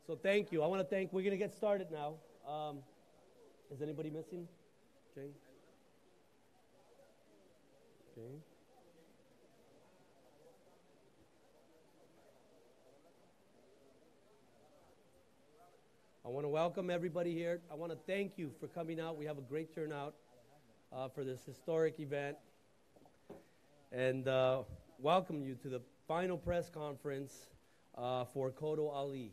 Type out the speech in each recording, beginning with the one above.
So thank you. I want to thank. We're going to get started now. Is anybody missing? Jay? Okay. I want to welcome everybody here. I want to thank you for coming out. We have a great turnout for this historic event. And welcome you to the final press conference for Cotto'S,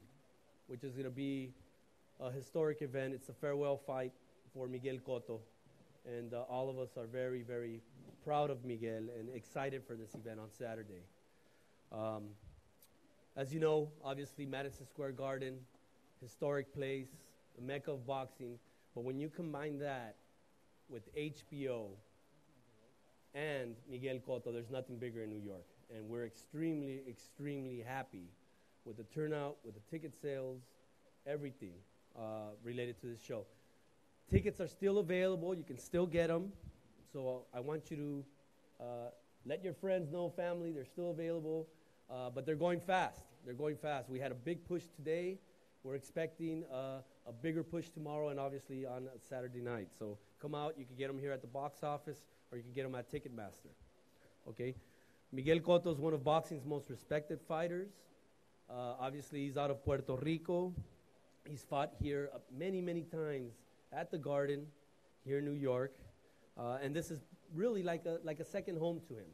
which is going to be a historic event. It's a farewell fight for Miguel Cotto. And all of us are very, very proud of Miguel and excited for this event on Saturday. As you know, obviously, Madison Square Garden, historic place, the mecca of boxing. But when you combine that with HBO and Miguel Cotto, there's nothing bigger in New York. And we're extremely, extremely happy with the turnout, with the ticket sales, everything related to this show. Tickets are still available. You can still get them. So I want you to let your friends know, family, they're still available. But they're going fast. They're going fast. We had a big push today. We're expecting a bigger push tomorrow and obviously on Saturday night. So come out. You can get them here at the box office or you can get them at Ticketmaster. Okay? Miguel Cotto is one of boxing's most respected fighters. Obviously, he's out of Puerto Rico. He's fought here many, many times at the Garden here in New York. And this is really like a second home to him.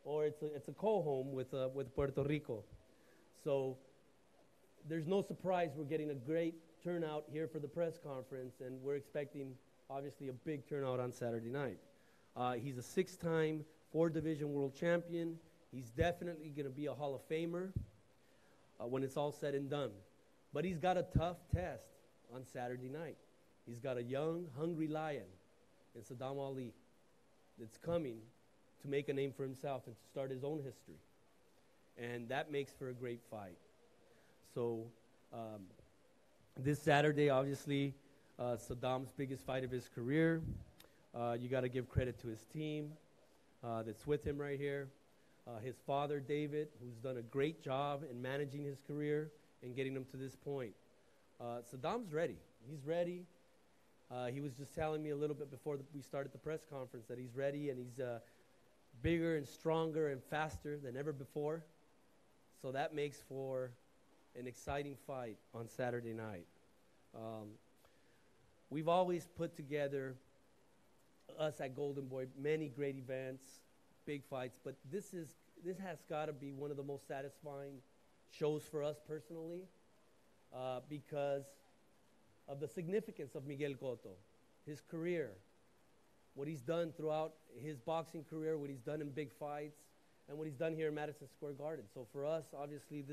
Or it's a co-home with Puerto Rico. So there's no surprise we're getting a great turnout here for the press conference, and we're expecting, obviously, a big turnout on Saturday night. He's a 6-time 4-division world champion. He's definitely going to be a Hall of Famer when it's all said and done. But he's got a tough test on Saturday night. He's got a young, hungry lion in Sadam Ali that's coming to make a name for himself and to start his own history. And that makes for a great fight. So this Saturday, obviously, Sadam's biggest fight of his career. You got to give credit to his team that's with him right here. His father, David, who's done a great job in managing his career and getting him to this point. Sadam's ready. He's ready. He was just telling me a little bit before we started the press conference that he's ready and he's bigger and stronger and faster than ever before. So that makes for an exciting fight on Saturday night. We've always put together, us at Golden Boy, many great events, big fights, but this has got to be one of the most satisfying shows for us personally because of the significance of Miguel Cotto, his career, what he's done throughout his boxing career, what he's done in big fights, and what he's done here in Madison Square Garden. So for us, obviously,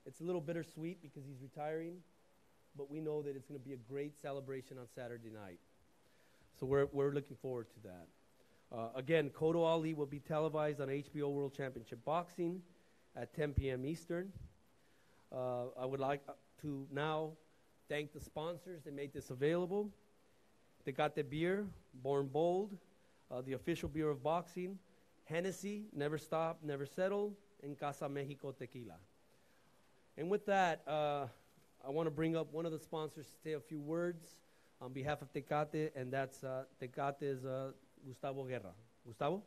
it's a little bittersweet because he's retiring, but we know that it's going to be a great celebration on Saturday night. So we're looking forward to that. Again, Cotto'S will be televised on HBO World Championship Boxing at 10 p.m. Eastern. I would like to now thank the sponsors that made this available. Tecate Beer, Born Bold, the official beer of boxing. Hennessy, Never Stop, Never Settle, and Casa Mexico Tequila. And with that, I want to bring up one of the sponsors to say a few words on behalf of Tecate, and that's Tecate's Gustavo Guerra. Gustavo?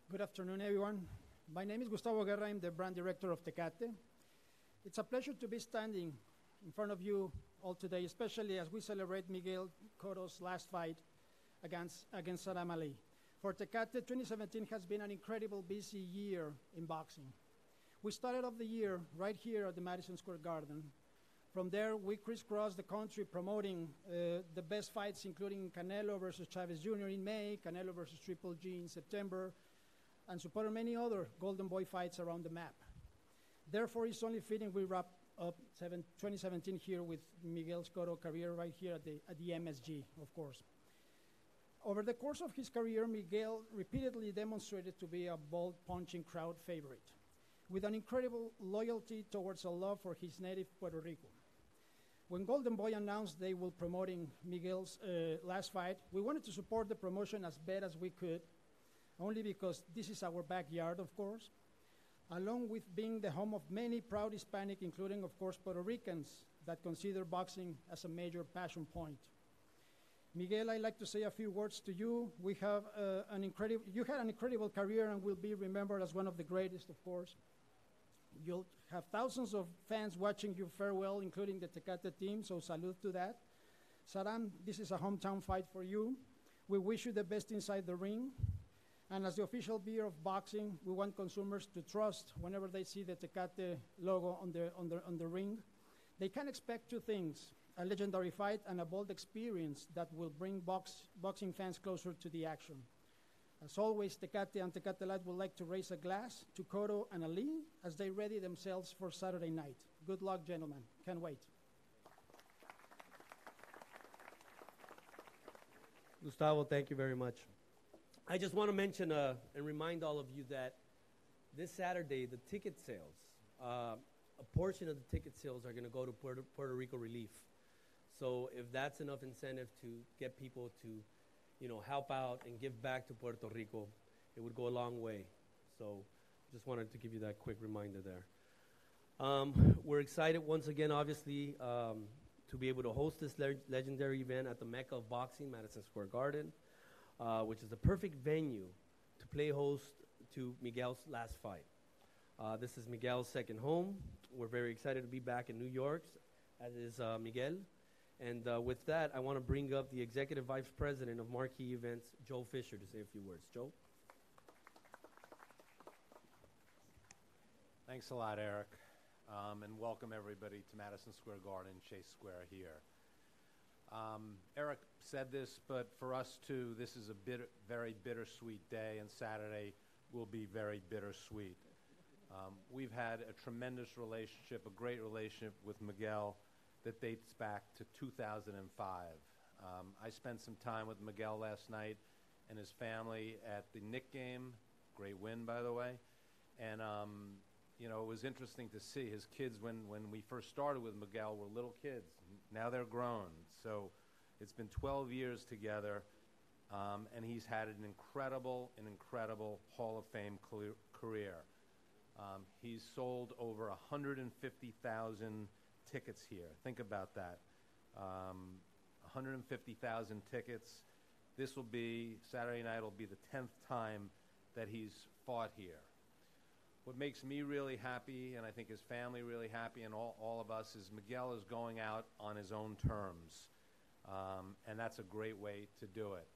Good afternoon, everyone. My name is Gustavo Guerra. I'm the brand director of Tecate. It's a pleasure to be standing in front of you all today, especially as we celebrate Miguel Cotto's last fight against Sadam Ali. For Tecate, 2017 has been an incredible busy year in boxing. We started off the year right here at the Madison Square Garden. From there, we crisscrossed the country promoting the best fights, including Canelo versus Chavez Jr. in May, Canelo versus Triple G in September, and supported many other Golden Boy fights around the map. Therefore, it's only fitting we wrap up 2017 here with Miguel Cotto's career right here at the MSG, of course. Over the course of his career, Miguel repeatedly demonstrated to be a bold, punching crowd favorite, with an incredible loyalty towards a love for his native Puerto Rico. When Golden Boy announced they were promoting Miguel's last fight, we wanted to support the promotion as best as we could, only because this is our backyard, of course, along with being the home of many proud Hispanic, including, of course, Puerto Ricans that consider boxing as a major passion point. Miguel, I'd like to say a few words to you. You had an incredible career and will be remembered as one of the greatest, of course. You'll have thousands of fans watching you farewell, including the Tecate team, so salute to that. Sadam, this is a hometown fight for you. We wish you the best inside the ring. And as the official beer of boxing, we want consumers to trust whenever they see the Tecate logo on the ring. They can expect two things: a legendary fight and a bold experience that will bring boxing fans closer to the action. As always, Tecate and Tecate Light would like to raise a glass to Cotto and Ali as they ready themselves for Saturday night. Good luck, gentlemen. Can't wait. Gustavo, thank you very much. I just want to mention and remind all of you that this Saturday, the ticket sales, a portion of the ticket sales are going to go to Puerto Rico Relief. So if that's enough incentive to get people to, help out and give back to Puerto Rico, it would go a long way. So just wanted to give you that quick reminder there. We're excited once again, obviously, to be able to host this legendary event at the Mecca of Boxing, Madison Square Garden, which is the perfect venue to play host to Miguel's last fight. This is Miguel's second home. We're very excited to be back in New York, as is Miguel. And with that, I want to bring up the Executive Vice President of Marquee Events, Joe Fisher, to say a few words. Joe? Thanks a lot, Eric. And welcome everybody to Madison Square Garden, Chase Square here. Eric said this, but for us too, this is a very bittersweet day, and Saturday will be very bittersweet. We've had a tremendous relationship, a great relationship with Miguel that dates back to 2005. I spent some time with Miguel last night and his family at the Knick game, great win, by the way, and it was interesting to see his kids when we first started with Miguel were little kids. Now they're grown. So it's been 12 years together, and he's had an incredible Hall of Fame career. He's sold over 150,000 tickets here. Think about that. 150,000 tickets. This will be, Saturday night will be the 10th time that he's fought here. What makes me really happy, and I think his family really happy, and all of us, is Miguel is going out on his own terms. And that's a great way to do it.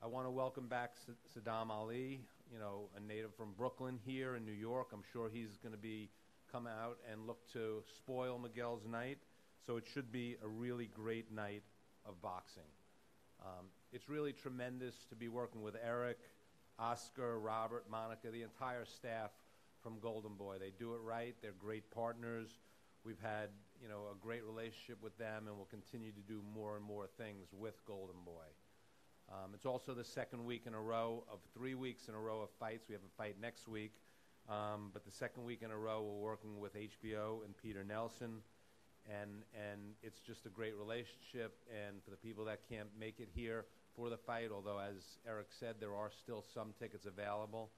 I want to welcome back Sadam Ali, a native from Brooklyn here in New York. I'm sure he's going to come out and look to spoil Miguel's night. So it should be a really great night of boxing. It's really tremendous to be working with Eric, Oscar, Robert, Monica, the entire staff from Golden Boy. They do it right. They're great partners. We've had, a great relationship with them, and we'll continue to do more and more things with Golden Boy. It's also the second week in a row of 3 weeks in a row of fights. We have a fight next week, but the second week in a row we're working with HBO and Peter Nelson, and it's just a great relationship. And for the people that can't make it here for the fight, although as Eric said, there are still some tickets available,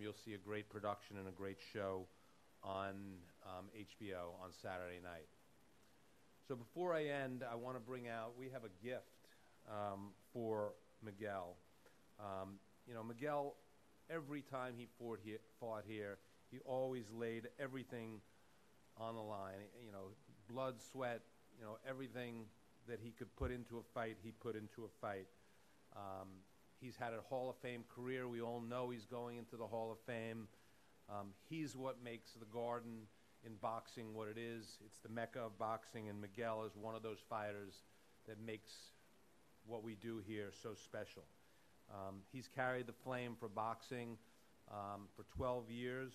you'll see a great production and a great show on HBO on Saturday night. So before I end, I want to bring out, we have a gift for Miguel. Miguel, every time he fought here, he always laid everything on the line. Blood, sweat, everything that he could put into a fight, he put into a fight. He's had a Hall of Fame career. We all know he's going into the Hall of Fame. He's what makes the Garden in boxing what it is. It's the Mecca of boxing, and Miguel is one of those fighters that makes what we do here so special. He's carried the flame for boxing for 12 years,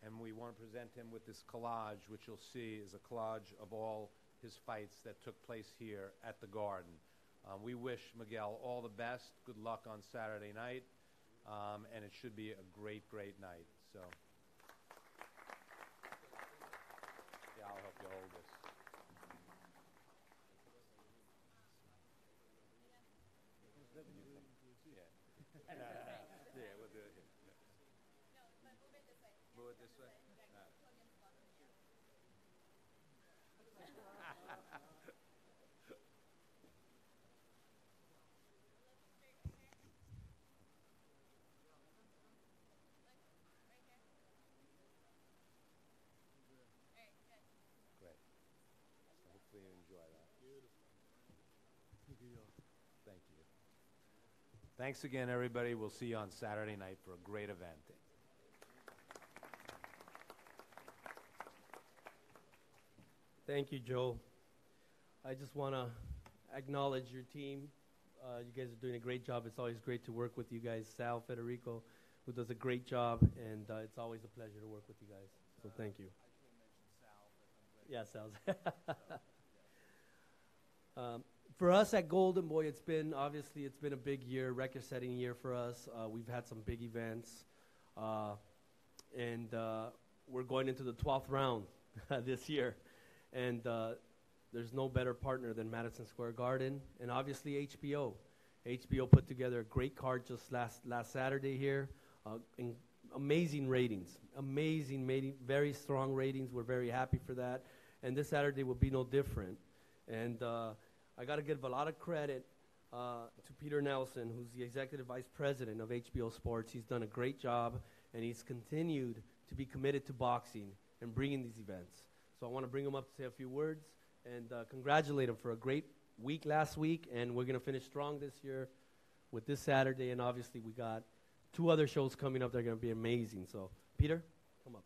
and we want to present him with this collage, which you'll see is a collage of all his fights that took place here at the Garden. We wish Miguel all the best. Good luck on Saturday night, and it should be a great night. So, yeah, I'll help you hold this. Yeah, we'll do it here. Move it this way? Great. So hopefully you enjoy that. Thank you. Thanks again, everybody. We'll see you on Saturday night for a great event. Thank you, Joe. I just want to acknowledge your team. You guys are doing a great job. It's always great to work with you guys. Sal Federico, who does a great job, and it's always a pleasure to work with you guys. So thank you. Yeah, Sal's. For us at Golden Boy, it's been a big year, record-setting year for us. We've had some big events, and we're going into the 12th round this year. And there's no better partner than Madison Square Garden, and obviously HBO. HBO put together a great card just last Saturday here. Amazing ratings, very strong ratings. We're very happy for that. And this Saturday will be no different. And I got to give a lot of credit to Peter Nelson, who's the Executive Vice President of HBO Sports. He's done a great job, and he's continued to be committed to boxing and bringing these events. So I want to bring him up to say a few words and congratulate him for a great week last week, and we're going to finish strong this year with this Saturday, and obviously we got 2 other shows coming up that are going to be amazing. So, Peter, come up.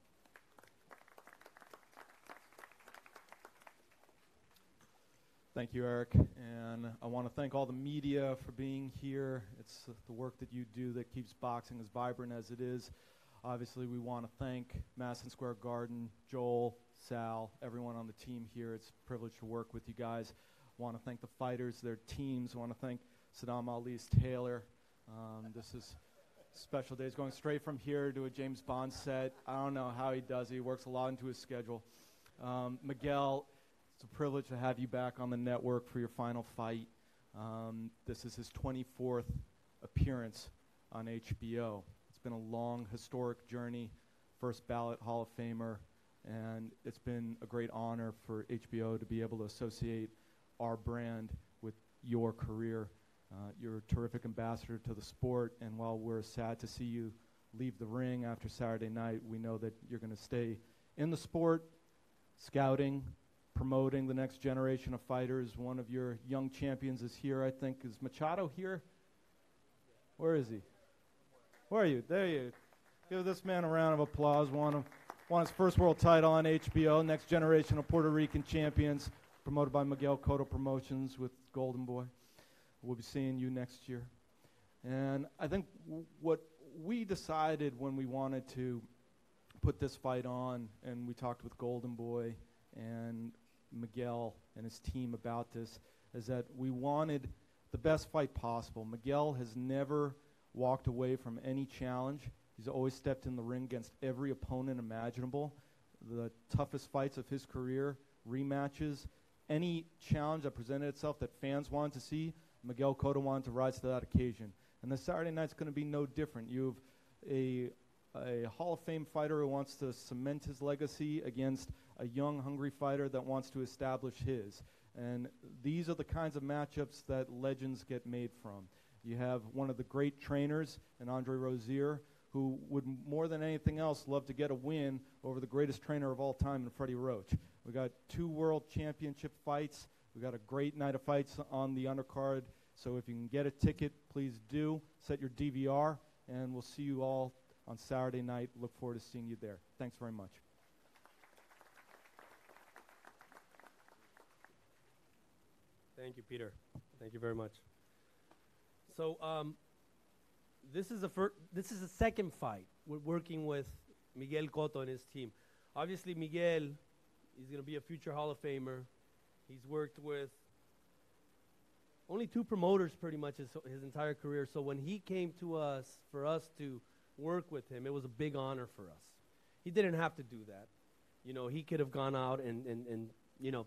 Thank you, Eric, and I want to thank all the media for being here. It's the work that you do that keeps boxing as vibrant as it is. Obviously, we want to thank Madison Square Garden, Joel, Sal, everyone on the team here. It's a privilege to work with you guys. I want to thank the fighters, their teams. I want to thank Sadam Ali's tailor. This is a special day. He's going straight from here to a James Bond set. I don't know how he does it. He works a lot into his schedule. Miguel, it's a privilege to have you back on the network for your final fight. This is his 24th appearance on HBO. It's been a long, historic journey, first ballot Hall of Famer, and it's been a great honor for HBO to be able to associate our brand with your career. You're a terrific ambassador to the sport, and while we're sad to see you leave the ring after Saturday night, we know that you're going to stay in the sport, scouting, promoting the next generation of fighters. One of your young champions is here, I think. Is Machado here? Where is he? Where are you? There you are. Give this man a round of applause. Won his first world title on HBO, next generation of Puerto Rican champions, promoted by Miguel Cotto Promotions with Golden Boy. We'll be seeing you next year. And I think what we decided when we wanted to put this fight on, and we talked with Golden Boy and Miguel and his team about this, is that we wanted the best fight possible. Miguel has never walked away from any challenge. He's always stepped in the ring against every opponent imaginable. The toughest fights of his career, rematches, any challenge that presented itself that fans wanted to see, Miguel Cotto wanted to rise to that occasion. And this Saturday night's going to be no different. You have a Hall of Fame fighter who wants to cement his legacy against a young, hungry fighter that wants to establish his. And these are the kinds of matchups that legends get made from. You have one of the great trainers in Andre Rozier, who would more than anything else love to get a win over the greatest trainer of all time in Freddie Roach. We got 2 world championship fights. We got a great night of fights on the undercard. So if you can get a ticket, please do. Set your DVR, and we'll see you all on Saturday night. Look forward to seeing you there. Thanks very much. Thank you, Peter. Thank you very much. So this is the second fight. We're working with Miguel Cotto and his team. Obviously, Miguel is going to be a future Hall of Famer. He's worked with only 2 promoters pretty much his entire career. So when he came to us for us to work with him, it was a big honor for us. He didn't have to do that. You know, he could have gone out and you know,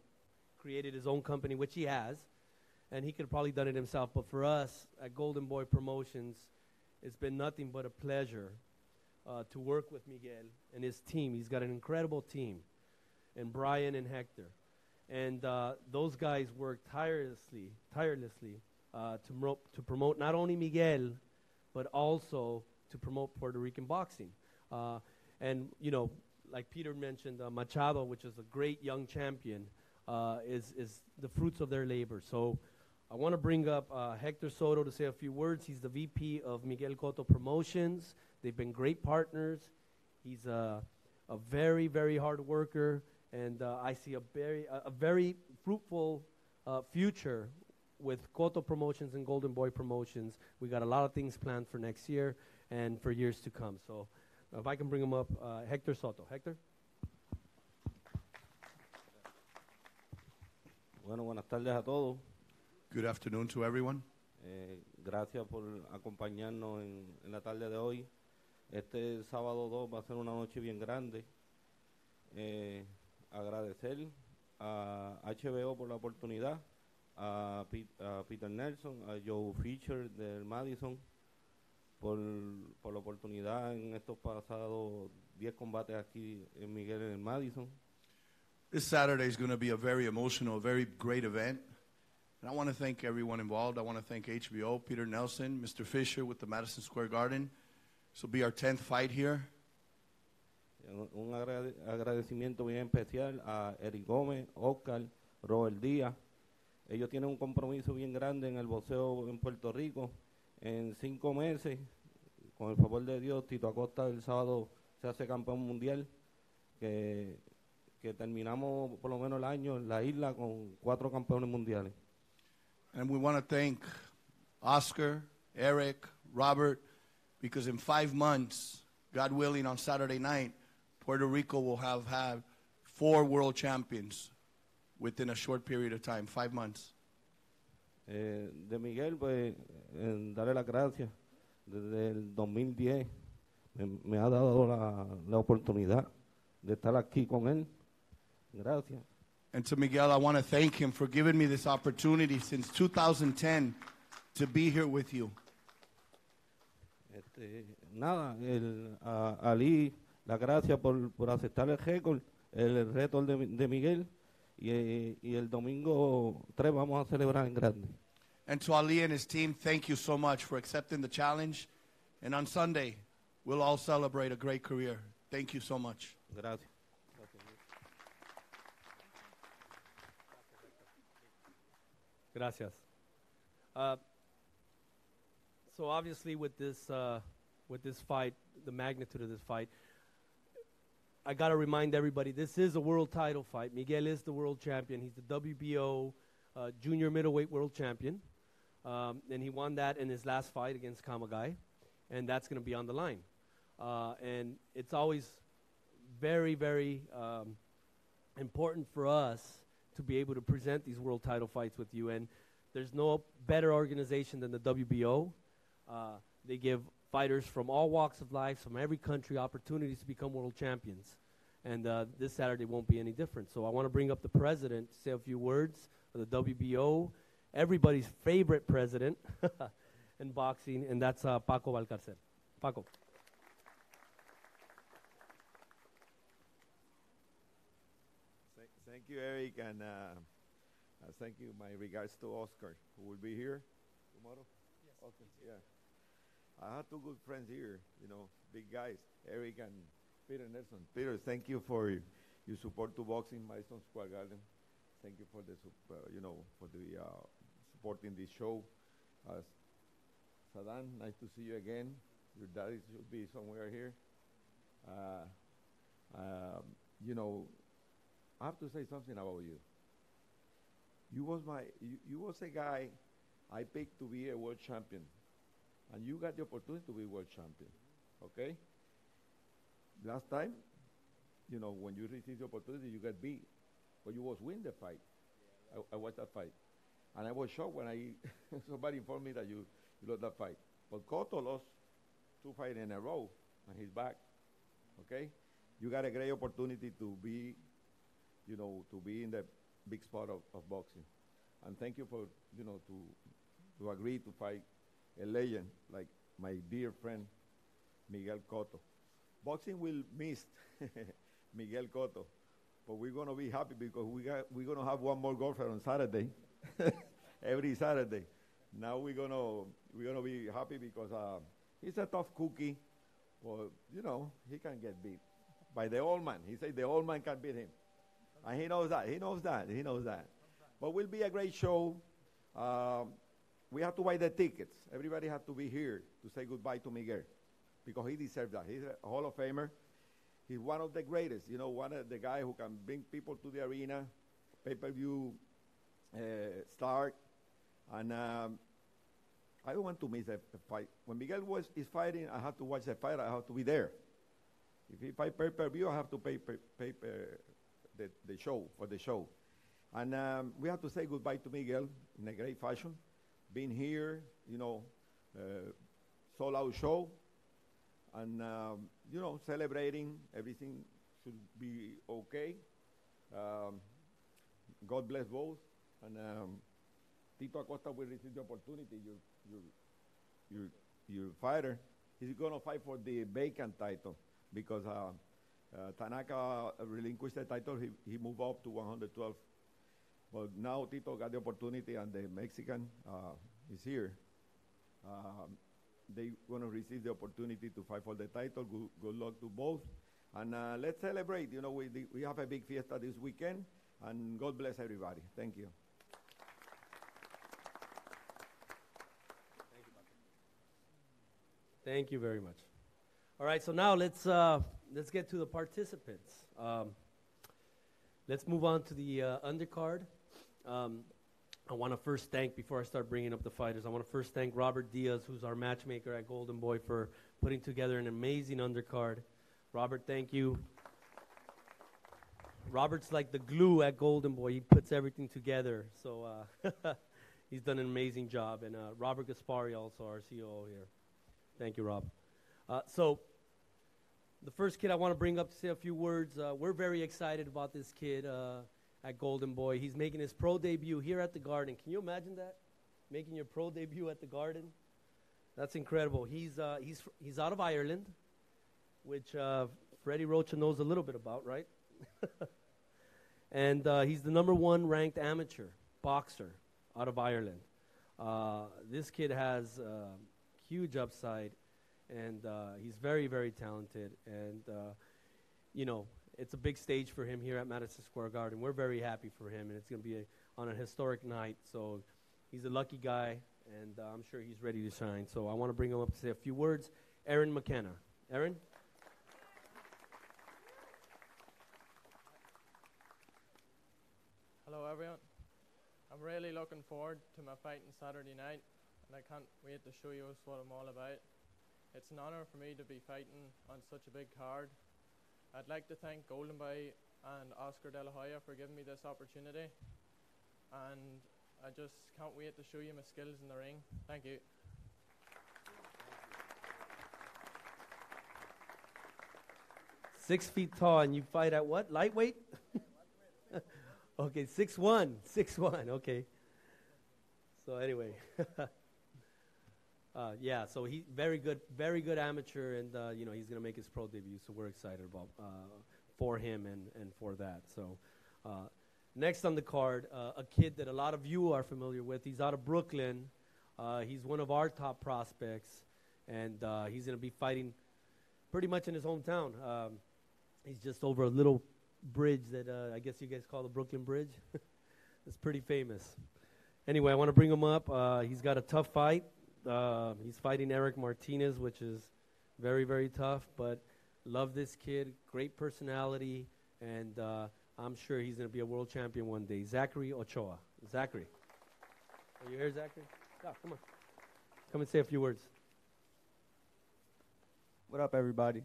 created his own company, which he has, and he could have probably done it himself. But for us at Golden Boy Promotions, It's been nothing but a pleasure to work with Miguel and his team. He's got an incredible team, and Brian and Hector. And those guys work tirelessly to promote not only Miguel, but also to promote Puerto Rican boxing. And, you know, like Peter mentioned, Machado, which is a great young champion, is the fruits of their labor. So I want to bring up Hector Soto to say a few words. He's the VP of Miguel Cotto Promotions. They've been great partners. He's a very, very hard worker, and I see a very fruitful future with Cotto Promotions and Golden Boy Promotions. We got a lot of things planned for next year and for years to come. So if I can bring him up, Hector Soto. Hector? Bueno, buenas tardes a todos. Good afternoon to everyone. Gracias por acompañarnos en la tarde de hoy. Este sábado 2 va a ser una noche bien grande. Agradecer a HBO por la oportunidad, a Peter Nelson, a Joe Fisher del Madison por la oportunidad en estos pasados 10 combates aquí en Miguel en el Madison. This Saturday is going to be a very emotional, very great event. And I want to thank everyone involved. I want to thank HBO, Peter Nelson, Mr. Fisher with the Madison Square Garden. This will be our 10th fight here. Un agradecimiento bien especial a Eric Gómez, Oscar, Robert Díaz. Ellos tienen un compromiso bien grande en el boxeo en Puerto Rico. En 5 meses, con el favor de Dios, Tito Acosta el sábado se hace campeón mundial, que terminamos por lo menos el año en la isla con 4 campeones mundiales. And we want to thank Oscar, Eric, Robert, because in 5 months, God willing, on Saturday night, Puerto Rico will have had 4 world champions within a short period of time, 5 months. De Miguel, pues, darle las gracias. Desde el 2010 me ha dado la oportunidad de estar aquí con él. Gracias. And to Miguel, I want to thank him for giving me this opportunity since 2010 to be here with you. Nada, a Ali, la gracias por aceptar el récord, el reto de Miguel, y el domingo 3 vamos a celebrar en grande. And to Ali and his team, thank you so much for accepting the challenge. And on Sunday, we'll all celebrate a great career. Thank you so much. Gracias. Gracias. So obviously with this fight, the magnitude of this fight, I got to remind everybody, this is a world title fight. Miguel is the world champion. He's the WBO junior middleweight world champion. And he won that in his last fight against Kamagai. And that's going to be on the line. And it's always very, very important for us to be able to present these world title fights with you. And there's no better organization than the WBO. They give fighters from all walks of life, from every country, opportunities to become world champions. And this Saturday won't be any different. So I want to bring up the president to say a few words of the WBO, everybody's favorite president in boxing, and that's Paco Valcarcel. Paco. Thank you, Eric, and thank you. My regards to Oscar, who will be here tomorrow. Yes. Okay. Yeah. I have 2 good friends here, big guys, Eric and Peter Nelson. Peter, thank you for your support to boxing, Madison Square Garden. Thank you for the supporting this show. Sadam, nice to see you again. Your daddy should be somewhere here. I have to say something about you. You was a guy I picked to be a world champion, and you got the opportunity to be world champion. Okay. Last time, when you received the opportunity, you got beat, but you was win the fight. I watched that fight, and I was shocked when somebody informed me that you lost that fight. But Cotto lost 2 fights in a row, and he's back. Okay. You got a great opportunity to be in the big spot of boxing. And thank you for, to agree to fight a legend like my dear friend, Miguel Cotto. Boxing will miss Miguel Cotto, but we're going to be happy because we're going to have one more golfer on Saturday, every Saturday. Now we're gonna be happy because he's a tough cookie. Well, you know, he can get beat by the old man. He said the old man can beat him. And he knows that. He knows that. He knows that. But will be a great show. We have to buy the tickets. Everybody has to be here to say goodbye to Miguel because he deserves that. He's a Hall of Famer. He's one of the greatest. You know, one of the guy who can bring people to the arena, pay-per-view star. And I don't want to miss a fight. When Miguel is fighting, I have to watch the fight. I have to be there. If he fight pay-per-view, I have to pay the show, for the show. And we have to say goodbye to Miguel in a great fashion. Being here, you know, sold-out show. And, you know, celebrating. Everything should be okay. God bless both. And Tito Acosta will receive the opportunity. Your fighter, he's going to fight for the vacant title because Tanaka relinquished the title. He moved up to 112. But now Tito got the opportunity, and the Mexican is here. They're going to receive the opportunity to fight for the title. Good luck to both. And let's celebrate. You know, we have a big fiesta this weekend, and God bless everybody. Thank you. Thank you very much. All right, so now let's get to the participants. Let's move on to the undercard. I want to first thank, before I start bringing up the fighters, I want to first thank Robert Diaz, who's our matchmaker at Golden Boy, for putting together an amazing undercard. Robert, thank you. Robert's like the glue at Golden Boy. He puts everything together, so he's done an amazing job. And Robert Gaspari, also our COO here. Thank you, Rob. So the first kid I want to bring up to say a few words. We're very excited about this kid at Golden Boy. He's making his pro debut here at the Garden. Can you imagine that? Making your pro debut at the Garden? That's incredible. He's out of Ireland, which Freddie Rocha knows a little bit about, right? And he's the #1 ranked amateur boxer out of Ireland. This kid has huge upside, and he's very, very talented. And, you know, it's a big stage for him here at Madison Square Garden. We're very happy for him, and it's going to be on a historic night. So he's a lucky guy, and I'm sure he's ready to shine. So I want to bring him up to say a few words. Aaron McKenna. Aaron? Hello, everyone. I'm really looking forward to my fight on Saturday night, and I can't wait to show you what I'm all about. It's an honor for me to be fighting on such a big card. I'd like to thank Golden Boy and Oscar De La Hoya for giving me this opportunity, and I just can't wait to show you my skills in the ring. Thank you. 6 feet tall, and you fight at what? Lightweight? Okay, 6'1", 6'1", okay. So anyway, yeah, so he very good amateur, and you know, he's gonna make his pro debut, so we're excited about for him and for that. So next on the card, a kid that a lot of you are familiar with. He's out of Brooklyn. He's one of our top prospects, and he's gonna be fighting pretty much in his hometown. He's just over a little bridge that I guess you guys call the Brooklyn Bridge. It's pretty famous. Anyway, I want to bring him up. He's got a tough fight. He's fighting Eric Martinez, which is very, very tough, but love this kid, great personality, and I'm sure he's going to be a world champion one day. Zachary Ochoa. Zachary. Are you here, Zachary? Yeah, come on. Come and say a few words. What up, everybody?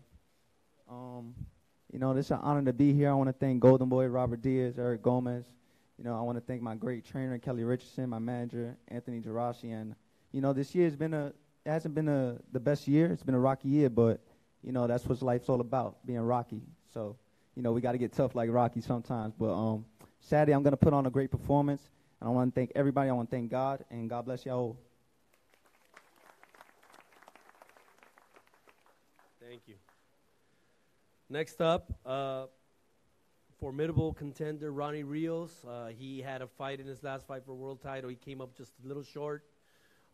You know, it's an honor to be here. I want to thank Golden Boy, Robert Diaz, Eric Gomez. You know, I want to thank my great trainer, Kelly Richardson, my manager, Anthony Geraci. And, you know, this year it hasn't been the best year. It's been a rocky year, but, you know, that's what life's all about, being rocky. So, you know, we got to get tough like Rocky sometimes. But Saturday I'm going to put on a great performance. And I want to thank everybody. I want to thank God, and God bless y'all. Thank you. Next up, formidable contender Ronnie Rios. He had a fight in his last fight for world title. He came up just a little short,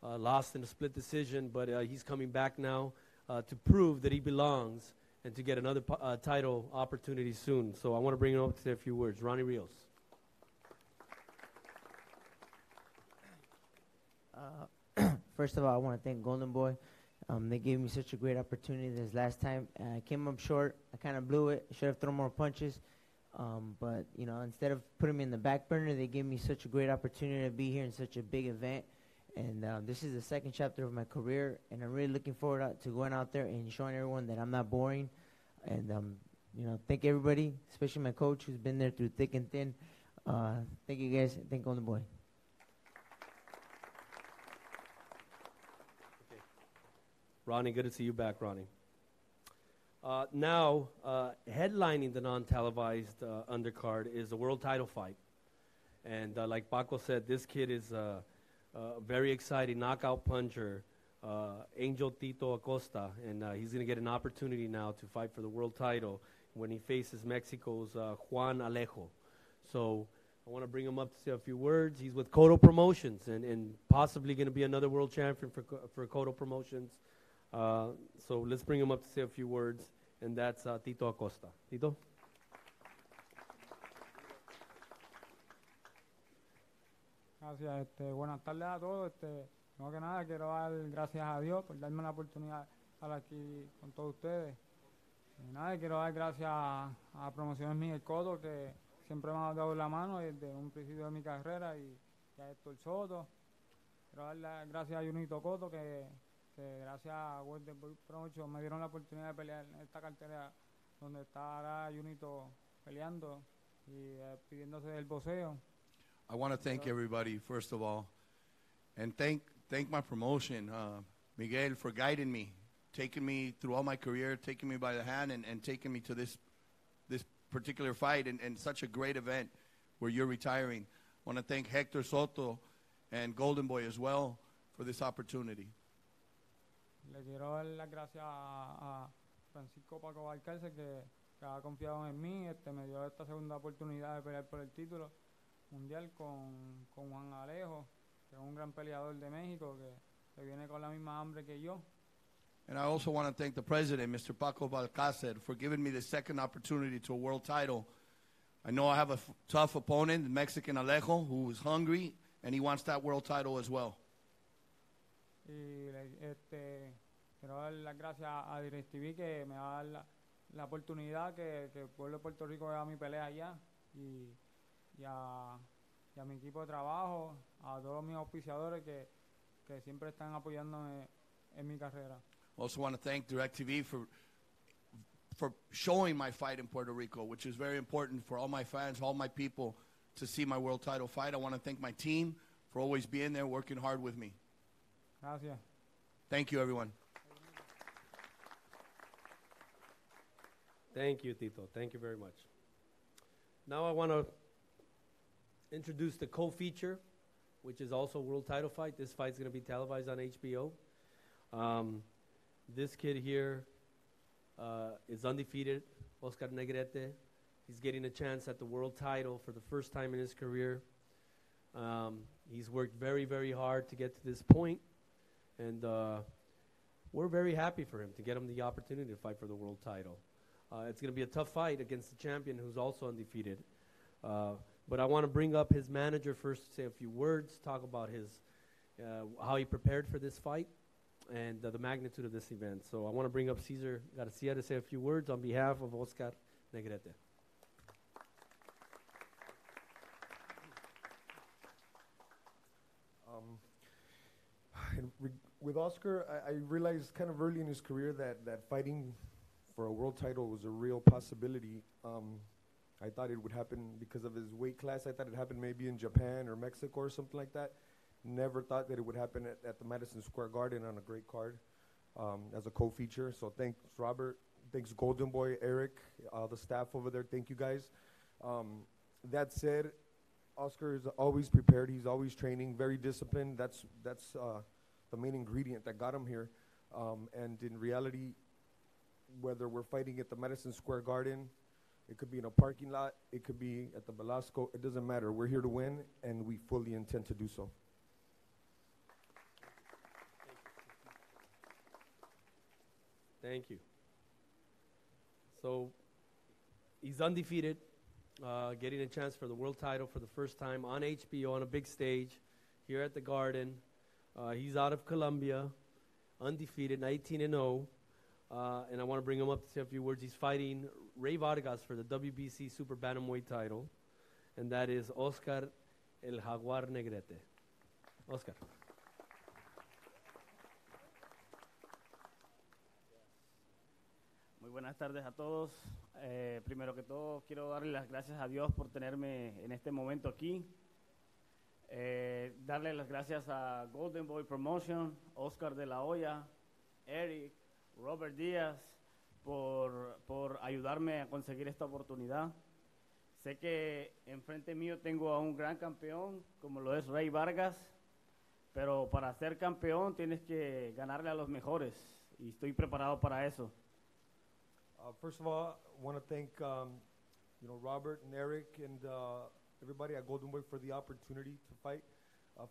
lost in a split decision, but he's coming back now to prove that he belongs and to get another title opportunity soon. So I want to bring him up to say a few words. Ronnie Rios. First of all, I want to thank Golden Boy. They gave me such a great opportunity this last time. I came up short. I kind of blew it. Should have thrown more punches. But, you know, instead of putting me in the back burner, they gave me such a great opportunity to be here in such a big event. And this is the second chapter of my career, and I'm really looking forward to going out there and showing everyone that I'm not boring. And, you know, thank everybody, especially my coach who's been there through thick and thin. Thank you guys. Thank Golden Boy. Ronnie, good to see you back, Ronnie. Now, headlining the non-televised undercard is a world title fight. And like Paco said, this kid is a very exciting knockout puncher, Angel Tito Acosta. And he's going to get an opportunity now to fight for the world title when he faces Mexico's Juan Alejo. So I want to bring him up to say a few words. He's with Cotto Promotions and possibly going to be another world champion for Cotto Promotions. So let's bring him up to say a few words, and that's Tito Acosta. Tito? Gracias, buenas tardes a todos. No que nada, quiero dar gracias a Dios por darme la oportunidad de estar aquí con todos ustedes. Y nada, quiero dar gracias a Promociones Miguel Cotto, que siempre me ha dado la mano desde un principio de mi carrera, y a Héctor Soto. Quiero dar las gracias a Junito Cotto, que gracias a Golden Boy Promotion me dieron la oportunidad de pelear en esta cartera donde estará Junito peleando y pidiéndose del boxeo. I want to thank everybody, first of all, and thank my promotion, Miguel, for guiding me, taking me through all my career, taking me by the hand, and taking me to this particular fight and such a great event where you're retiring. I want to thank Hector Soto and Golden Boy as well for this opportunity. Le quiero dar las gracias a Francisco Paco Valcárcel, que ha confiado en mí, me dio esta segunda oportunidad de pelear por el título mundial con Juan Alejo, que es un gran peleador de México, que viene con la misma hambre que yo. And I also want to thank the president, Mr. Paco Valcárcel, for giving me the second opportunity to a world title. I know I have a tough opponent, the Mexican Alejo, who is hungry, and he wants that world title as well. Y quiero dar las gracias a DirecTV, que me va a dar la oportunidad que el pueblo de Puerto Rico vea mi pelea allá, y a mi equipo de trabajo, a todos mis auspiciadores que siempre están apoyándome en mi carrera. Also want to thank DirecTV for showing my fight in Puerto Rico, which is very important for all my fans, all my people to see my world title fight. I want to thank my team for always being there, working hard with me. Gracias. Thank you, everyone. Thank you, Tito. Thank you very much. Now I want to introduce the co-feature, which is also a world title fight. This fight's going to be televised on HBO. This kid here is undefeated, Oscar Negrete. He's getting a chance at the world title for the first time in his career. He's worked very, very hard to get to this point, and we're very happy for him to get him the opportunity to fight for the world title. It's going to be a tough fight against the champion who's also undefeated. But I want to bring up his manager first to say a few words, talk about his how he prepared for this fight and the magnitude of this event. So I want to bring up Cesar Garcia to say a few words on behalf of Oscar Negrete. With Oscar, I realized kind of early in his career that fighting for a world title was a real possibility. I thought it would happen because of his weight class. I thought it happened maybe in Japan or Mexico or something like that. Never thought that it would happen at the Madison Square Garden on a great card as a co-feature. So thanks, Robert. Thanks, Golden Boy, Eric, the staff over there. Thank you, guys. That said, Oscar is always prepared. He's always training, very disciplined. That's the main ingredient that got him here. And in reality, whether we're fighting at the Madison Square Garden, it could be in a parking lot, it could be at the Velasco, it doesn't matter. We're here to win, and we fully intend to do so. Thank you. So he's undefeated, getting a chance for the world title for the first time on HBO on a big stage here at the Garden. He's out of Colombia, undefeated, 19-0. And I want to bring him up to say a few words. He's fighting Ray Vargas for the WBC Super Bantamweight title, and that is Oscar El Jaguar Negrete. Oscar. Muy buenas tardes a todos. Primero que todo, quiero darle las gracias a Dios por tenerme en este momento aquí. Darle las gracias a Golden Boy Promotion, Oscar de la Hoya, Eric, Robert Díaz, por ayudarme a conseguir esta oportunidad. Sé que enfrente mío tengo a un gran campeón, como lo es Ray Vargas, pero para ser campeón tienes que ganarle a los mejores, y estoy preparado para eso. First of all, I want to thank Robert and Eric and everybody at Golden Boy for the opportunity to fight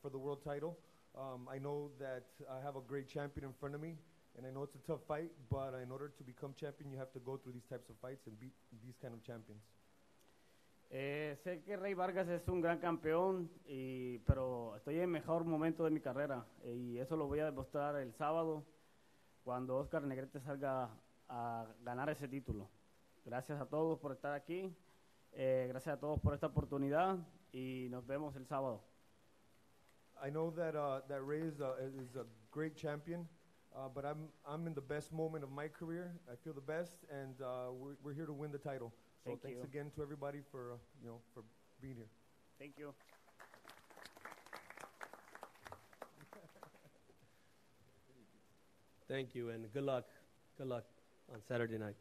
for the world title. I know that I have a great champion in front of me, and I know it's a tough fight, but in order to become champion, you have to go through these types of fights and beat these kind of champions. Sé que Ray Vargas es un gran campeón, pero estoy en el mejor momento de mi carrera, y eso lo voy a demostrar el sábado cuando Oscar Negrete salga a ganar ese título. Gracias a todos por estar aquí, gracias a todos por esta oportunidad, y nos vemos el sábado. I know that Ray is a great champion, but I'm in the best moment of my career. I feel the best, and we're here to win the title. So thanks again to everybody for being here. Thank you. Thank you, and good luck. Good luck on Saturday night.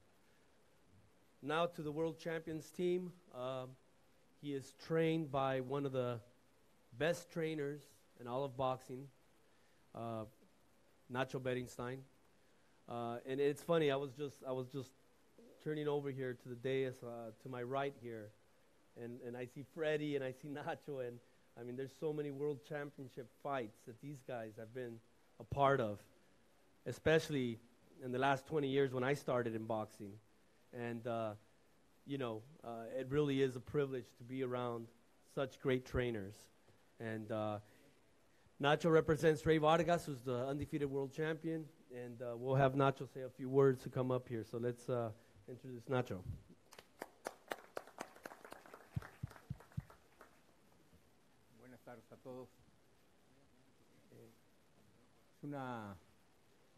Now to the World Champions team. He is trained by one of the best trainers in all of boxing, Nacho Berenstein. And it's funny, I was just turning over here to the dais to my right here, and I see Freddie and I see Nacho, and I mean, there's so many World Championship fights that these guys have been a part of, especially in the last 20 years when I started in boxing. And, it really is a privilege to be around such great trainers. And Nacho represents Ray Vargas, who's the undefeated world champion, and we'll have Nacho say a few words to come up here. So let's introduce Nacho. Buenas tardes a todos. Es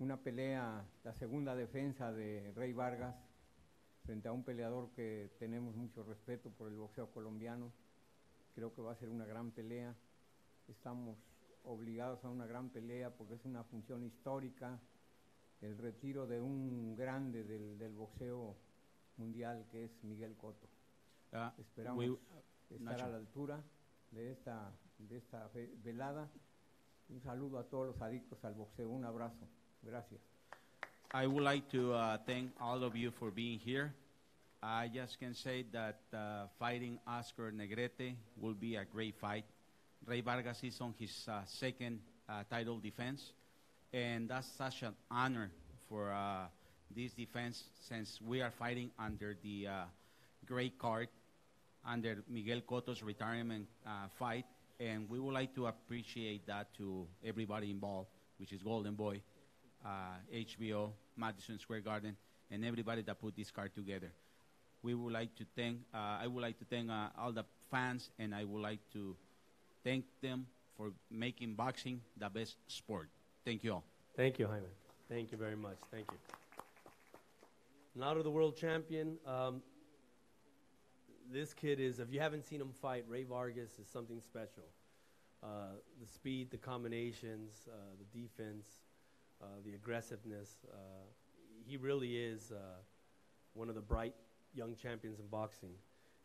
una pelea, la segunda defensa de Ray Vargas frente a un peleador que tenemos mucho respeto por el boxeo colombiano. Creo que va a ser una gran pelea. Estamos obligados a una gran pelea porque es una función histórica, el retiro de un grande del boxeo mundial que es Miguel Cotto. Esperamos estar a la altura de esta velada. Un saludo a todos los adictos al boxeo. Un abrazo. Gracias. I would like to thank all of you for being here. I just can say that fighting Oscar Negrete will be a great fight. Ray Vargas is on his second title defense, and that's such an honor for this defense since we are fighting under the great card, under Miguel Cotto's retirement fight, and we would like to appreciate that to everybody involved, which is Golden Boy, HBO, Madison Square Garden, and everybody that put this card together. We would like to thank, I would like to thank all the fans, and I would like to thank them for making boxing the best sport. Thank you all. Thank you, Jaime. Thank you very much. Thank you. Now to the world champion. This kid is, if you haven't seen him fight, Ray Vargas is something special. The speed, the combinations, the defense, the aggressiveness. He really is one of the bright young champions in boxing.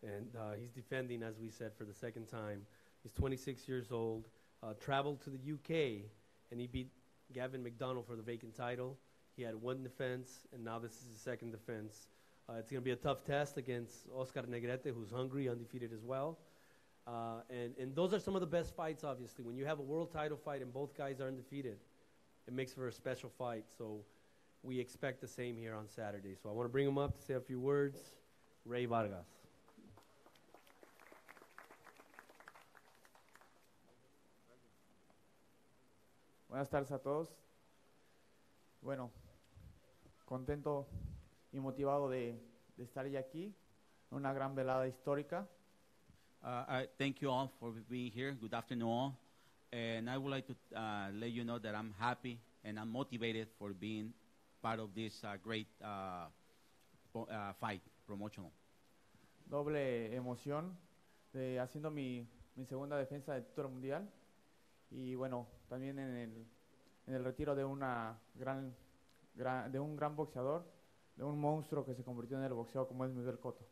And he's defending, as we said, for the second time. He's 26 years old, traveled to the UK, and he beat Gavin McDonald for the vacant title. He had one defense, and now this is his second defense. It's going to be a tough test against Oscar Negrete, who's hungry, undefeated as well. And those are some of the best fights, obviously. When you have a world title fight and both guys are undefeated, it makes for a special fight. So we expect the same here on Saturday. So I want to bring him up to say a few words. Rey Vargas. Buenas tardes a todos. Bueno, contento y motivado de estar ya aquí, una gran velada histórica. I thank you all for being here. Good afternoon, all. And I would like to let you know that I'm happy and I'm motivated for being part of this great fight, promotional. Doble emoción de haciendo mi segunda defensa de título mundial y bueno, también en el retiro de un gran boxeador, de un monstruo que se convirtió en el boxeo como es Miguel Cotto.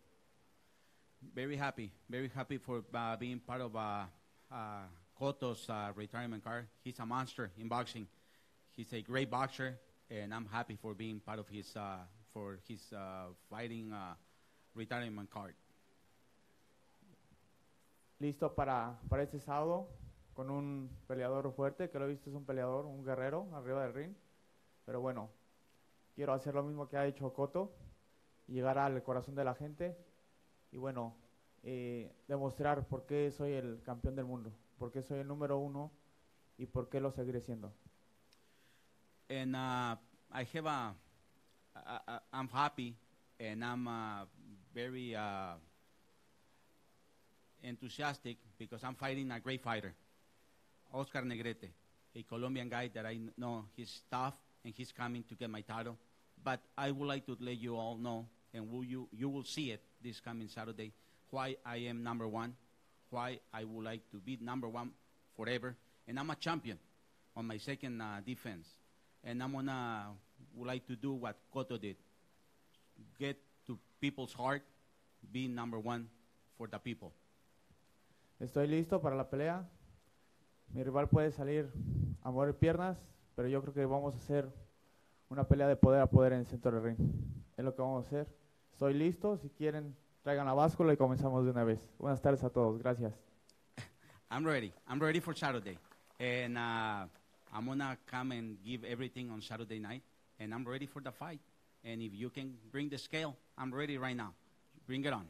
Very happy for being part of Cotto's retirement card. He's a monster in boxing. He's a great boxer, and I'm happy for being part of his fighting retirement card. Listo para este sábado con un peleador fuerte, que lo he visto es un peleador, un guerrero arriba del ring. Pero bueno, quiero hacer lo mismo que ha hecho Cotto, llegar al corazón de la gente y bueno, demostrar por qué soy el campeón del mundo, por qué soy el número uno y por qué lo seguiré siendo. And I'm happy and I'm very enthusiastic because I'm fighting a great fighter, Oscar Negrete, a Colombian guy that I know he's tough and he's coming to get my title. But I would like to let you all know, and you will see it this coming Saturday, why I am number one, why I would like to be number one forever. And I'm a champion on my second defense. And would like to do what Cotto did. Get to people's heart, be number one for the people. Estoy listo para la pelea. Mi rival puede salir a mover piernas, pero yo creo que vamos a hacer una pelea de poder a poder en el centro del ring. Es lo que vamos a hacer. Estoy listo. Si quieren, traigan la báscula y comenzamos de una vez. Buenas tardes a todos. Gracias. I'm ready. I'm ready for Saturday. And I'm going to come and give everything on Saturday night. And I'm ready for the fight. And if you can bring the scale, I'm ready right now. Bring it on.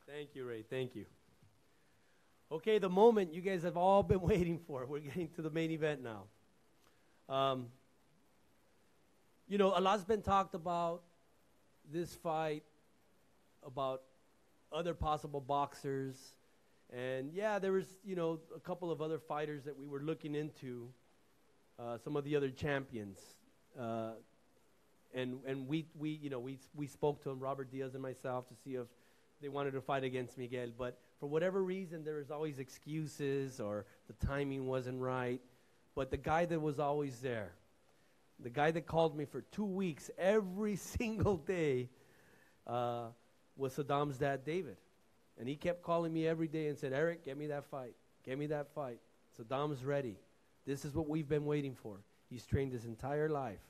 Thank you, Ray. Thank you. Okay, the moment you guys have all been waiting for. We're getting to the main event now. You know, a lot's been talked about this fight, about other possible boxers. And yeah, there was, you know, a couple of other fighters that we were looking into, some of the other champions. And we spoke to him, Robert Diaz and myself, to see if they wanted to fight against Miguel. But for whatever reason, there was always excuses or the timing wasn't right. But the guy that was always there, the guy that called me for 2 weeks every single day, was Sadam's dad, David. And he kept calling me every day and said, Eric, get me that fight. Get me that fight. Sadam's ready. This is what we've been waiting for. He's trained his entire life.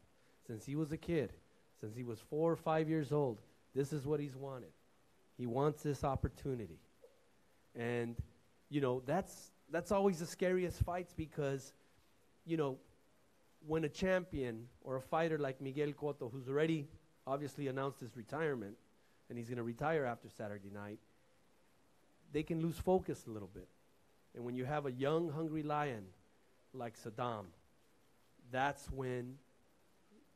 Since he was a kid, since he was 4 or 5 years old, this is what he's wanted. He wants this opportunity. And, you know, that's always the scariest fights because, you know, when a champion or a fighter like Miguel Cotto, who's already obviously announced his retirement, and he's going to retire after Saturday night, they can lose focus a little bit. And when you have a young, hungry lion like Sadam, that's when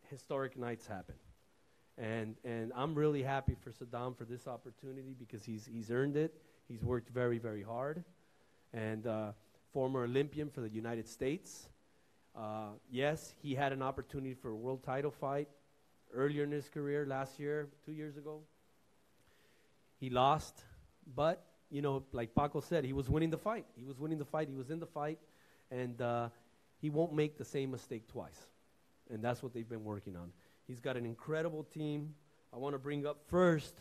historic nights happen. And I'm really happy for Sadam for this opportunity because he's earned it. He's worked very, very hard. And former Olympian for the United States. Yes, he had an opportunity for a world title fight earlier in his career, last year, 2 years ago. He lost, but, you know, like Paco said, he was winning the fight. He was winning the fight. He was in the fight. And he won't make the same mistake twice. And that's what they've been working on. He's got an incredible team. I want to bring up first,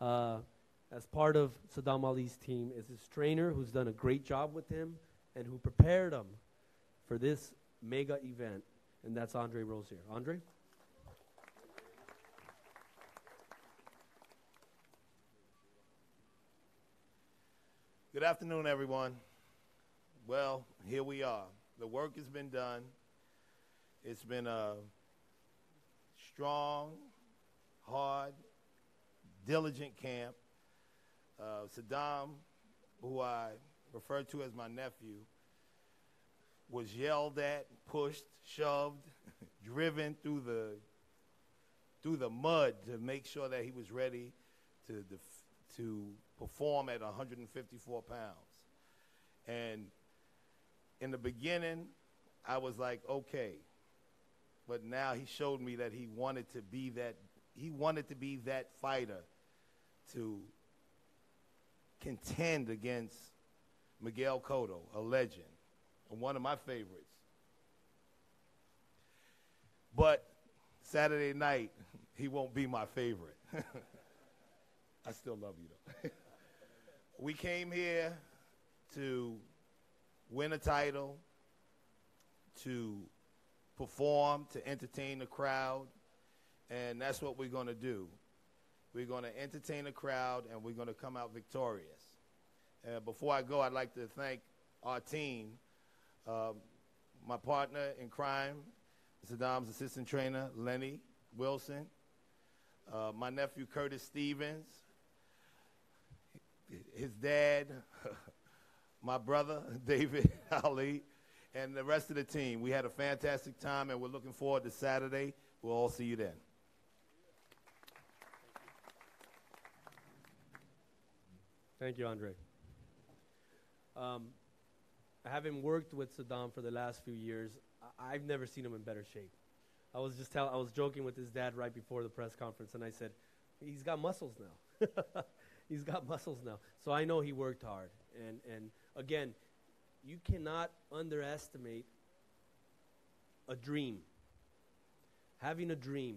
as part of Sadam Ali's team, is his trainer who's done a great job with him and who prepared him for this mega event, and that's Andre Rozier. Andre? Good afternoon, everyone. Well, here we are. The work has been done. It's been a strong, hard, diligent camp. Sadam, who I refer to as my nephew, was yelled at, pushed, shoved, driven through the mud to make sure that he was ready to perform at 154 pounds. And in the beginning, I was like, okay. But now he showed me that he wanted to be that fighter to contend against Miguel Cotto, a legend, and one of my favorites. But Saturday night, he won't be my favorite. I still love you, though. We came here to win a title, to perform, to entertain the crowd, and that's what we're going to do. We're going to entertain the crowd, and we're going to come out victorious. Before I go, I'd like to thank our team, my partner in crime, Sadam's assistant trainer, Lenny Wilson, my nephew, Curtis Stevens, his dad, my brother, David Ali, and the rest of the team. We had a fantastic time, and we're looking forward to Saturday. We'll all see you then. Thank you, Andre. Having worked with Sadam for the last few years, I've never seen him in better shape. I was joking with his dad right before the press conference, and I said, he's got muscles now. He's got muscles now. So I know he worked hard. And again, you cannot underestimate a dream. Having a dream,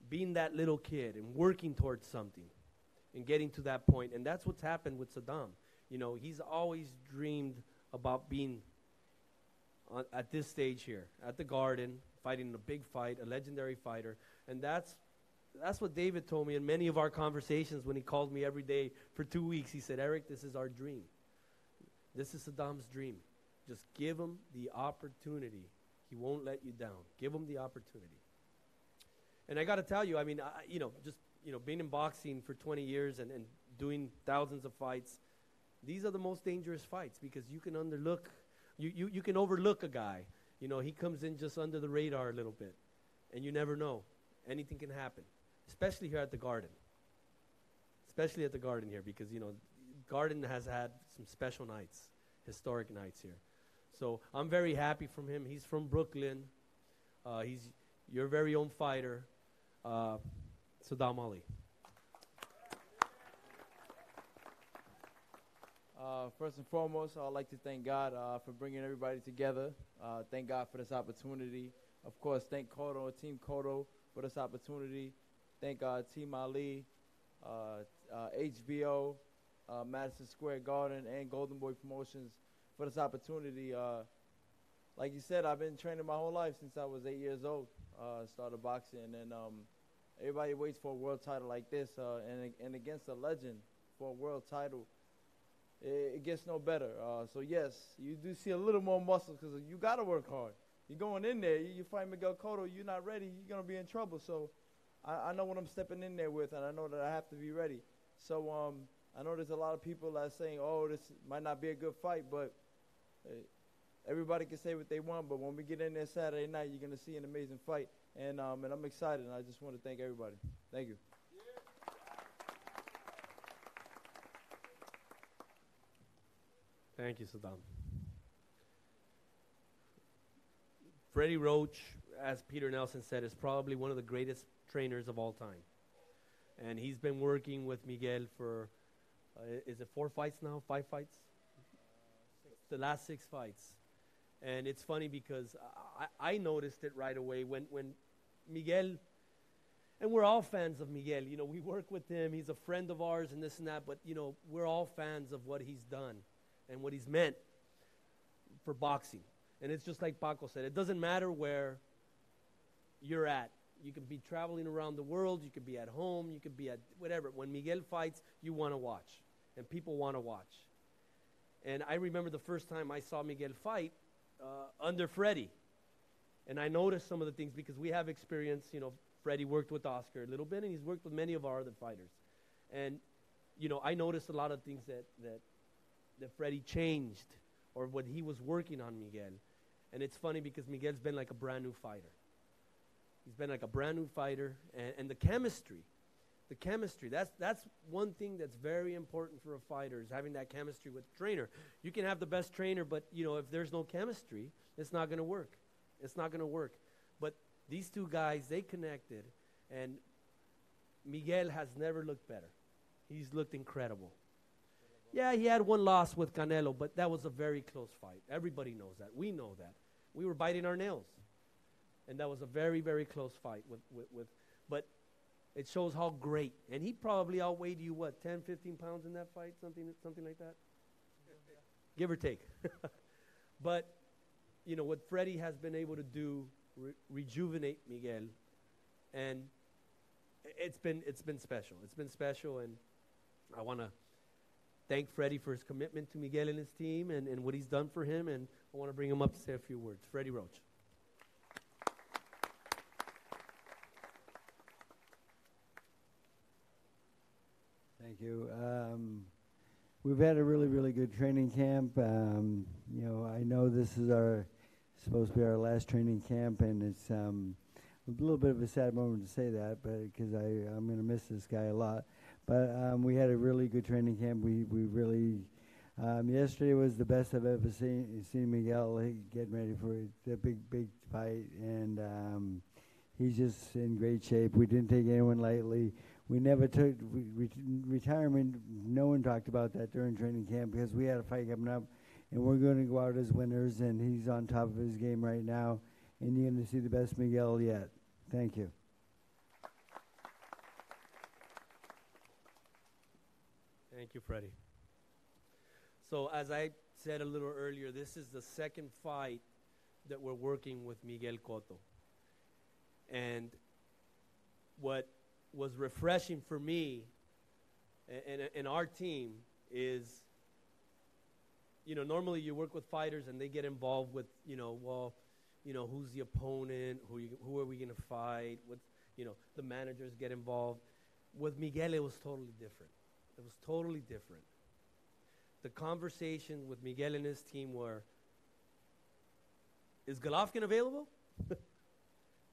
being that little kid and working towards something and getting to that point. And that's what's happened with Sadam. You know, he's always dreamed about being at this stage here, at the Garden, fighting a big fight, a legendary fighter. And that's what David told me in many of our conversations when he called me every day for 2 weeks. He said, Eric, this is our dream. This is Sadam's dream. Just give him the opportunity. He won't let you down. Give him the opportunity. And I got to tell you, I mean, being in boxing for 20 years and doing thousands of fights, these are the most dangerous fights because you can you can overlook a guy. You know, he comes in just under the radar a little bit, and you never know. Anything can happen, especially here at the Garden. Especially at the Garden here because, you know, Garden has had some special nights, historic nights here. So I'm very happy from him. He's from Brooklyn. He's your very own fighter, Sadam Ali. First and foremost, I'd like to thank God for bringing everybody together. Thank God for this opportunity. Of course, thank Cotto, Team Cotto, for this opportunity. Thank Team Ali, HBO, Madison Square Garden, and Golden Boy Promotions for this opportunity. Like you said, I've been training my whole life since I was 8 years old. Started boxing, and everybody waits for a world title like this, and against a legend for a world title. It gets no better. So yes, you do see a little more muscle because you got to work hard. You're going in there, you fight Miguel Cotto, you're not ready, you're going to be in trouble. So I know what I'm stepping in there with, and I know that I have to be ready. So I know there's a lot of people that are saying, oh, this might not be a good fight, but everybody can say what they want. But when we get in there Saturday night, you're going to see an amazing fight. And I'm excited, and I just want to thank everybody. Thank you. Thank you, Sadam. Freddie Roach, as Peter Nelson said, is probably one of the greatest trainers of all time. And he's been working with Miguel for, is it 4 fights now? 5 fights? The last 6 fights. And it's funny because I noticed it right away when Miguel, and we're all fans of Miguel. You know, we work with him. He's a friend of ours and this and that. But, you know, we're all fans of what he's done and what he's meant for boxing. And it's just like Paco said, it doesn't matter where you're at. You can be traveling around the world, you could be at home, you could be at whatever. When Miguel fights, you want to watch, and people want to watch. And I remember the first time I saw Miguel fight under Freddie. And I noticed some of the things because we have experience. You know, Freddie worked with Oscar a little bit, and he's worked with many of our other fighters. And, you know, I noticed a lot of things that Freddie changed or what he was working on Miguel. And it's funny because Miguel's been like a brand new fighter. He's been like a brand new fighter. And the chemistry, that's one thing that's very important for a fighter is having that chemistry with the trainer. You can have the best trainer, but, you know, if there's no chemistry, it's not going to work. It's not going to work. But these two guys, they connected, and Miguel has never looked better. He's looked incredible. Yeah, he had one loss with Canelo, but that was a very close fight. Everybody knows that. We know that. We were biting our nails. And that was a very, very close fight. But it shows how great. And he probably outweighed you, what, 10, 15 pounds in that fight? Something like that? Give or take. But, you know, what Freddie has been able to do, rejuvenate Miguel. And it's been special. It's been special, and I want to thank Freddie for his commitment to Miguel and his team and what he's done for him, and I want to bring him up to say a few words. Freddie Roach. Thank you. We've had a really, really good training camp. You know, I know this is supposed to be our last training camp, and it's a little bit of a sad moment to say that, but because I'm going to miss this guy a lot. But we had a really good training camp. We really yesterday was the best I've ever seen Miguel getting ready for the big fight, and he's just in great shape. We didn't take anyone lightly. We never took retirement. No one talked about that during training camp because we had a fight coming up, and we're going to go out as winners. And he's on top of his game right now, and you're going to see the best Miguel yet. Thank you. Thank you, Freddie. So as I said a little earlier, this is the second fight that we're working with Miguel Cotto. And what was refreshing for me and our team is, you know, normally you work with fighters and they get involved with, you know, well, you know, who's the opponent, who are we going to fight, you know, the managers get involved. With Miguel, it was totally different. It was totally different. The conversation with Miguel and his team were, is Golovkin available?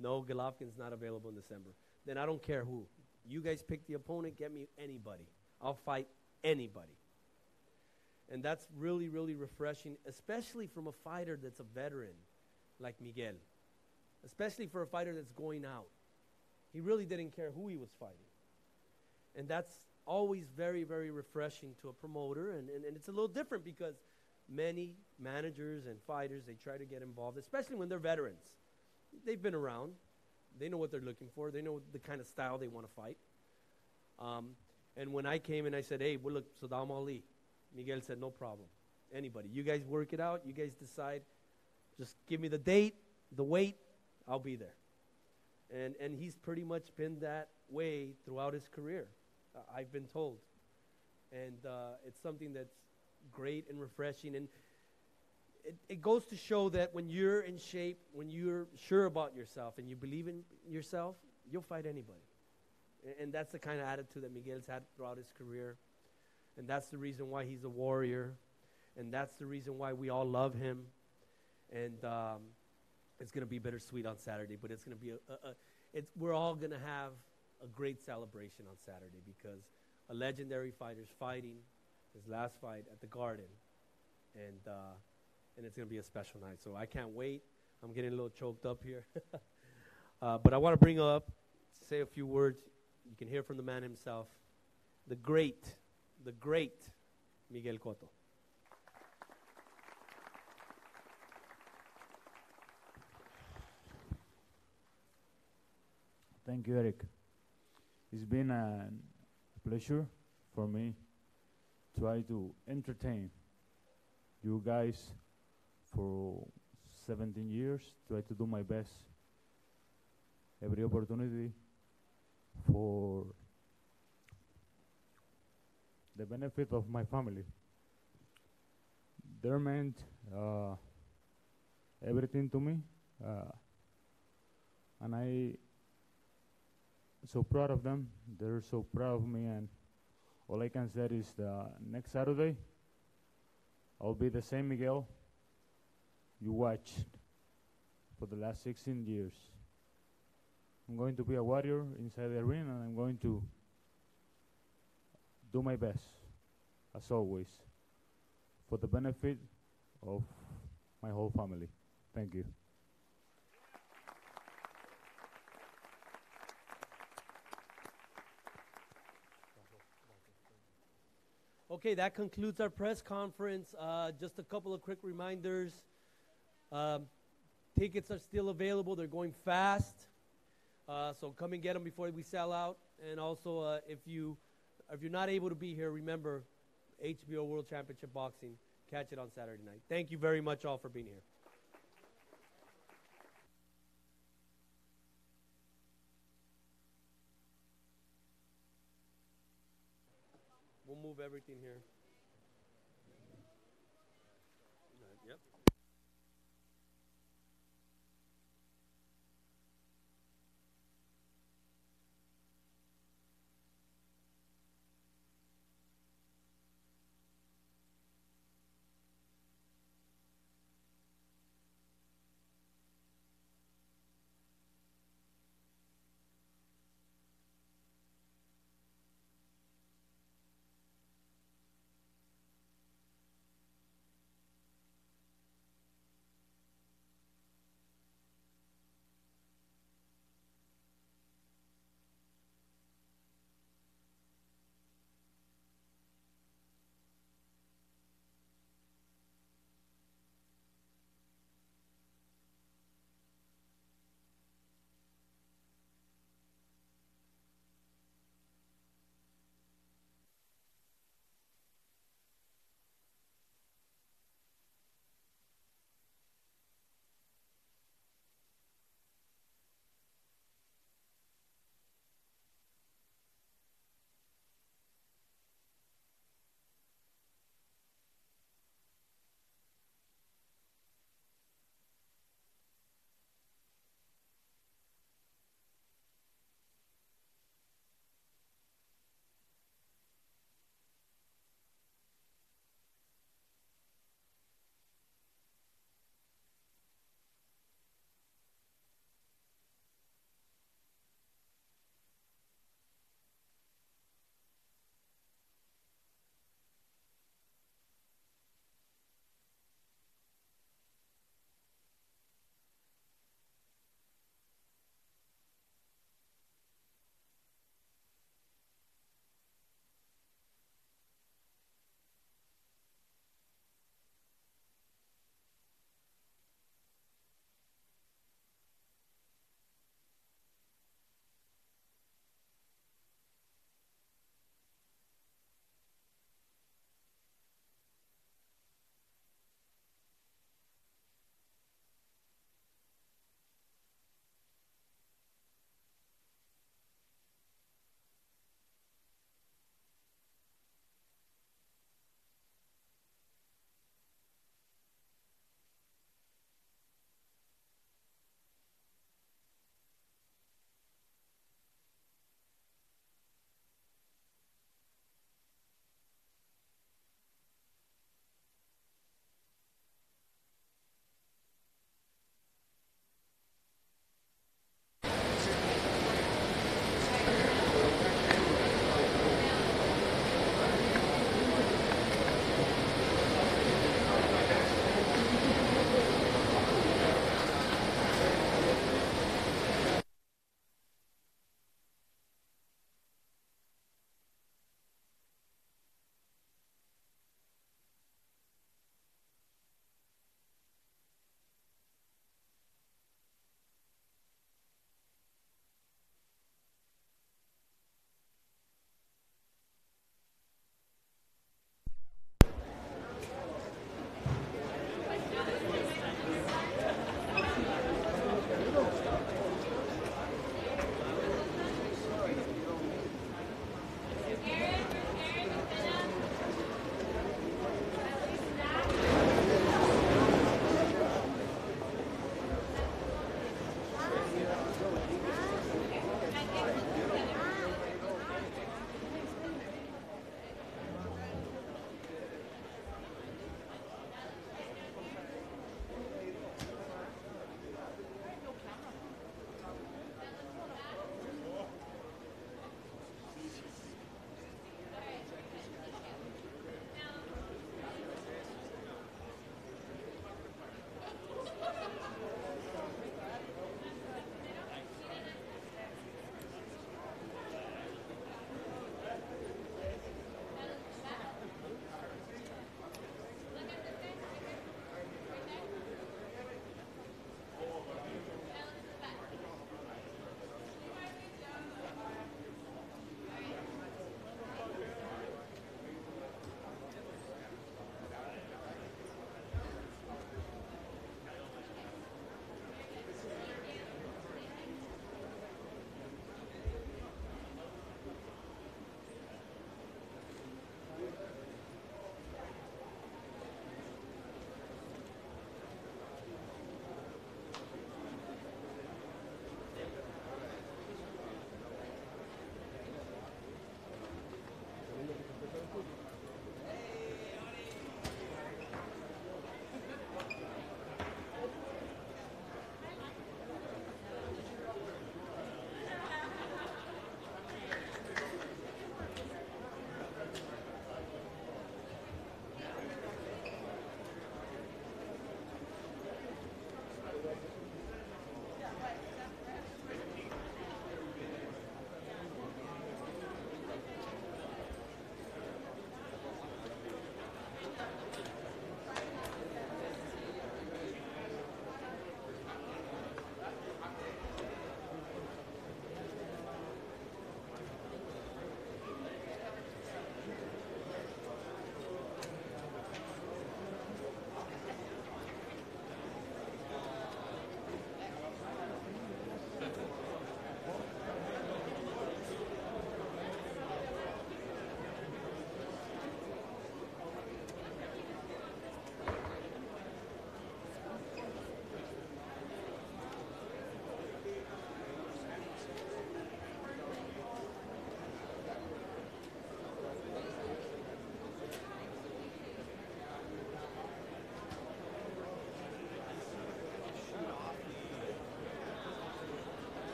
No, Golovkin's not available in December. Then I don't care who. You guys pick the opponent, get me anybody. I'll fight anybody. And that's really, really refreshing, especially from a fighter that's a veteran like Miguel. Especially for a fighter that's going out. He really didn't care who he was fighting. And that's always very, very refreshing to a promoter. And it's a little different because many managers and fighters, they try to get involved, especially when they're veterans. They've been around. They know what they're looking for. They know the kind of style they want to fight. And when I came and I said, hey, well, look, Sadam Ali, Miguel said, no problem. Anybody. You guys work it out. You guys decide. Just give me the date, the weight. I'll be there. And he's pretty much been that way throughout his career, I've been told. And it's something that's great and refreshing. And it goes to show that when you're in shape, when you're sure about yourself and you believe in yourself, you'll fight anybody. And that's the kind of attitude that Miguel's had throughout his career. And that's the reason why he's a warrior. And that's the reason why we all love him. And it's going to be bittersweet on Saturday, but it's going to be we're all going to have a great celebration on Saturday because a legendary fighter's fighting his last fight at the Garden. And it's going to be a special night. So I can't wait. I'm getting a little choked up here. But I want to bring up, say a few words. You can hear from the man himself, the great Miguel Cotto. Thank you, Eric. It's been a pleasure for me to try to entertain you guys for 17 years. Try to do my best every opportunity for the benefit of my family. They meant everything to me, and I so proud of them. They're so proud of me, and all I can say is next Saturday I'll be the same Miguel you watched for the last 16 years. I'm going to be a warrior inside the arena, and I'm going to do my best, as always, for the benefit of my whole family. Thank you. Okay, that concludes our press conference. Just a couple of quick reminders. Tickets are still available. They're going fast. So come and get them before we sell out. And also, if you're not able to be here, remember HBO World Championship Boxing. Catch it on Saturday night. Thank you very much all for being here. We'll move everything here.